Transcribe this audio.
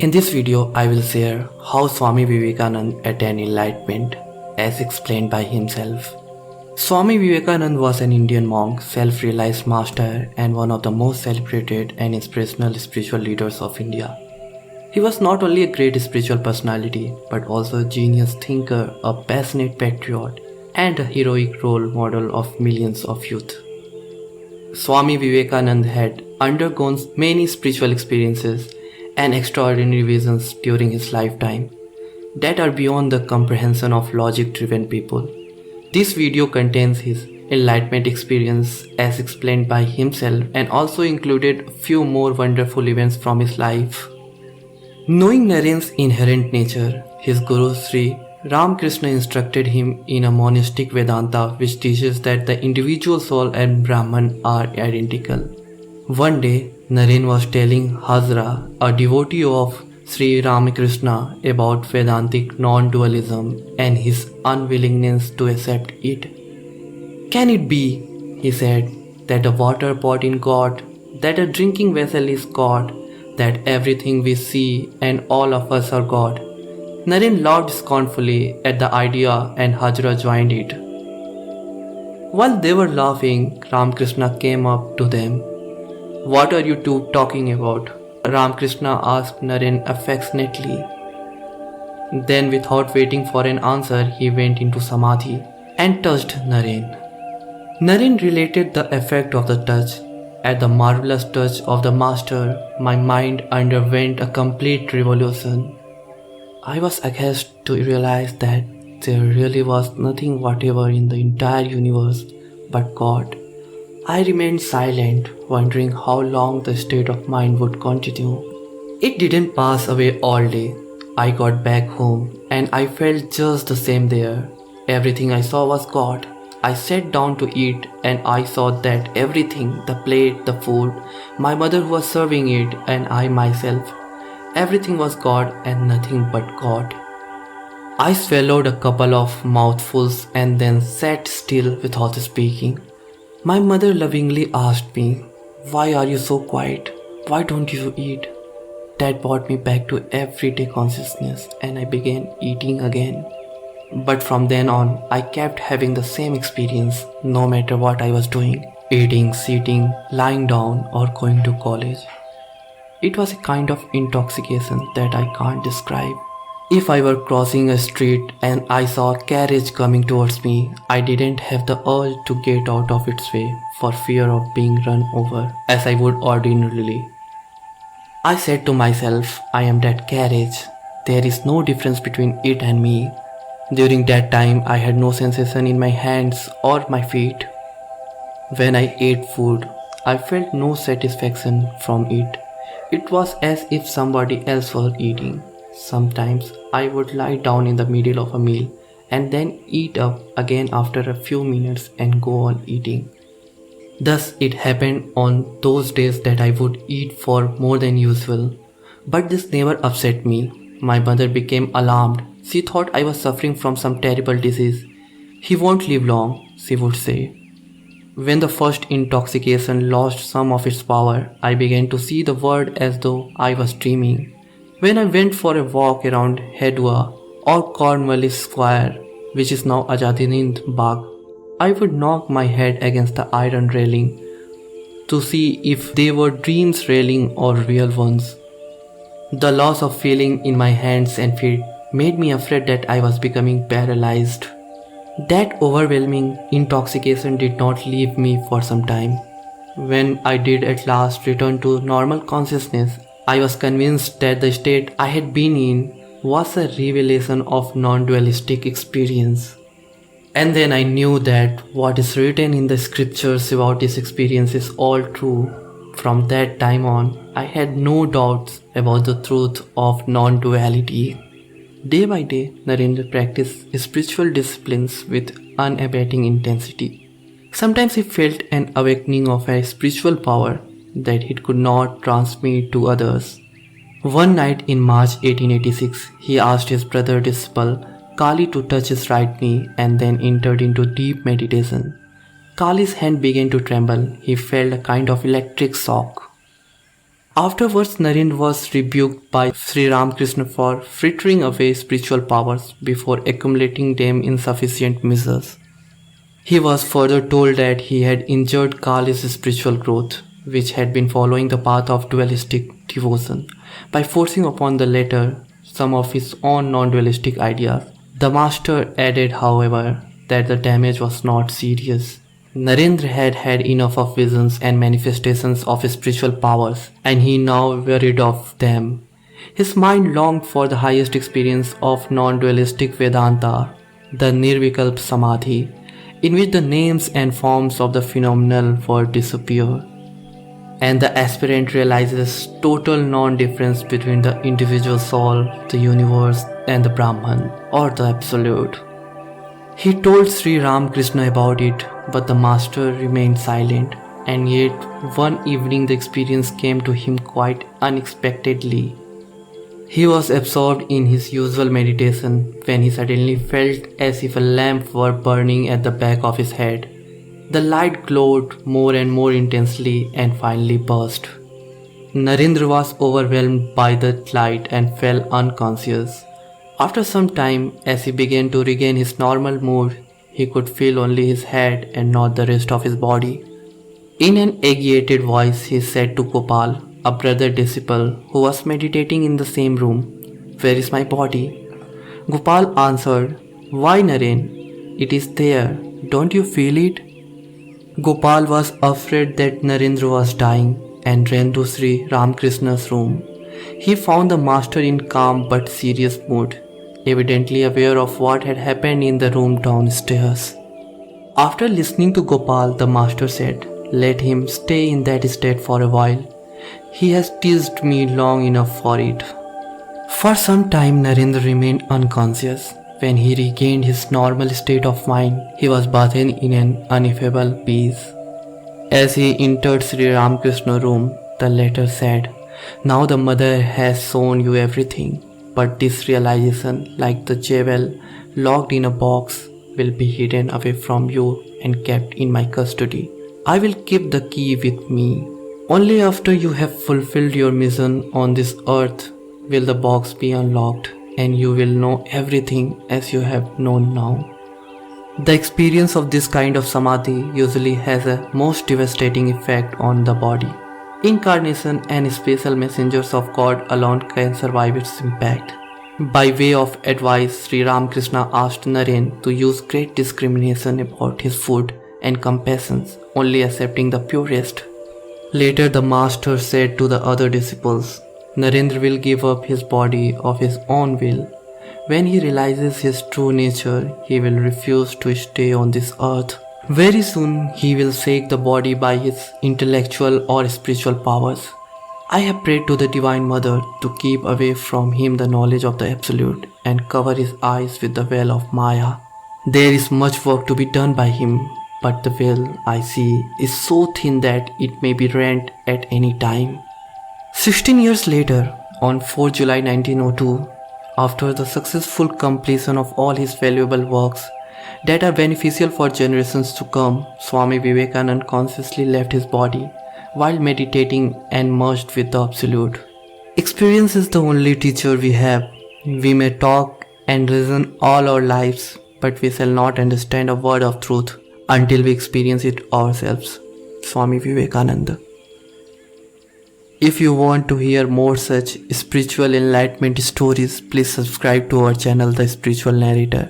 In this video, I will share how Swami Vivekananda attained enlightenment as explained by himself. Swami Vivekananda was an Indian monk, self-realized master, and one of the most celebrated and inspirational spiritual leaders of India. He was not only a great spiritual personality, but also a genius thinker, a passionate patriot, and a heroic role model of millions of youth. Swami Vivekananda had undergone many spiritual experiences and extraordinary visions during his lifetime that are beyond the comprehension of logic-driven people. This video contains his enlightenment experience as explained by himself and also included a few more wonderful events from his life. Knowing Naren's inherent nature, his Guru Sri Ramakrishna instructed him in a monastic Vedanta which teaches that the individual soul and Brahman are identical. One day, Naren was telling Hazra, a devotee of Sri Ramakrishna, about Vedantic non-dualism and his unwillingness to accept it. Can it be, he said, that a water pot in God, that a drinking vessel is God, that everything we see and all of us are God? Naren laughed scornfully at the idea and Hazra joined it. While they were laughing, Ramakrishna came up to them. "What are you two talking about?" Ramakrishna asked Naren affectionately. Then, without waiting for an answer, he went into samadhi and touched Naren. Naren related the effect of the touch. At the marvelous touch of the master, my mind underwent a complete revolution. I was aghast to realize that there really was nothing whatever in the entire universe but God. I remained silent, wondering how long the state of mind would continue. It didn't pass away all day. I got back home and I felt just the same there. Everything I saw was God. I sat down to eat and I saw that everything, the plate, the food, my mother who was serving it and I myself, everything was God and nothing but God. I swallowed a couple of mouthfuls and then sat still without speaking. My mother lovingly asked me, "Why are you so quiet? Why don't you eat?" That brought me back to everyday consciousness and I began eating again. But from then on, I kept having the same experience no matter what I was doing, eating, sitting, lying down or going to college. It was a kind of intoxication that I can't describe. If I were crossing a street and I saw a carriage coming towards me, I didn't have the urge to get out of its way for fear of being run over as I would ordinarily. I said to myself, I am that carriage. There is no difference between it and me. During that time, I had no sensation in my hands or my feet. When I ate food, I felt no satisfaction from it. It was as if somebody else was eating. Sometimes I would lie down in the middle of a meal and then eat up again after a few minutes and go on eating. Thus it happened on those days that I would eat for more than usual. But this never upset me. My mother became alarmed. She thought I was suffering from some terrible disease. "He won't live long," she would say. When the first intoxication lost some of its power, I began to see the world as though I was dreaming. When I went for a walk around Hedua or Cornwallis Square, which is now Azadihind Bagh, I would knock my head against the iron railing to see if they were dreams railing or real ones. The loss of feeling in my hands and feet made me afraid that I was becoming paralyzed. That overwhelming intoxication did not leave me for some time. When I did at last return to normal consciousness, I was convinced that the state I had been in was a revelation of non-dualistic experience. And then I knew that what is written in the scriptures about this experience is all true. From that time on, I had no doubts about the truth of non-duality. Day by day, Narendra practiced spiritual disciplines with unabating intensity. Sometimes he felt an awakening of a spiritual power that he could not transmit to others. One night in March 1886, he asked his brother disciple Kali to touch his right knee and then entered into deep meditation. Kali's hand began to tremble. He felt a kind of electric shock. Afterwards, Narendra was rebuked by Sri Ramakrishna for frittering away spiritual powers before accumulating them in sufficient measures. He was further told that he had injured Kali's spiritual growth, which had been following the path of dualistic devotion, by forcing upon the latter some of his own non-dualistic ideas. The master added, however, that the damage was not serious. Narendra had had enough of visions and manifestations of spiritual powers, and he now wearied of them. His mind longed for the highest experience of non-dualistic Vedanta, the Nirvikalpa Samadhi, in which the names and forms of the phenomenal world disappear, and the aspirant realizes total non-difference between the individual soul, the universe, and the Brahman, or the Absolute. He told Sri Ramakrishna about it, but the master remained silent, and yet one evening the experience came to him quite unexpectedly. He was absorbed in his usual meditation when he suddenly felt as if a lamp were burning at the back of his head. The light glowed more and more intensely and finally burst. Narendra was overwhelmed by the light and fell unconscious. After some time, as he began to regain his normal mood, he could feel only his head and not the rest of his body. In an agitated voice, he said to Gopal, a brother disciple who was meditating in the same room, "Where is my body?" Gopal answered, "Why, Naren? It is there. Don't you feel it?" Gopal was afraid that Narendra was dying and ran to Sri Ramakrishna's room. He found the master in calm but serious mood, evidently aware of what had happened in the room downstairs. After listening to Gopal, the master said, "Let him stay in that state for a while. He has teased me long enough for it." For some time, Narendra remained unconscious. When he regained his normal state of mind, he was bathed in an ineffable peace. As he entered Sri Ramakrishna's room, the latter said, "Now the mother has shown you everything, but this realization, like the jewel locked in a box, will be hidden away from you and kept in my custody. I will keep the key with me. Only after you have fulfilled your mission on this earth will the box be unlocked, and you will know everything as you have known now." The experience of this kind of samadhi usually has a most devastating effect on the body. Incarnation and special messengers of God alone can survive its impact. By way of advice, Sri Ramakrishna asked Naren to use great discrimination about his food and compassion, only accepting the purest. Later the master said to the other disciples, "Narendra will give up his body of his own will. When he realizes his true nature, he will refuse to stay on this earth. Very soon he will shake the body by his intellectual or spiritual powers. I have prayed to the Divine Mother to keep away from him the knowledge of the Absolute and cover his eyes with the veil of Maya. There is much work to be done by him, but the veil I see is so thin that it may be rent at any time." 16 years later, on 4 July 1902, after the successful completion of all his valuable works that are beneficial for generations to come, Swami Vivekananda consciously left his body while meditating and merged with the Absolute. Experience is the only teacher we have. We may talk and reason all our lives, but we shall not understand a word of truth until we experience it ourselves. Swami Vivekananda. If you want to hear more such spiritual enlightenment stories, please subscribe to our channel, The Spiritual Narrator.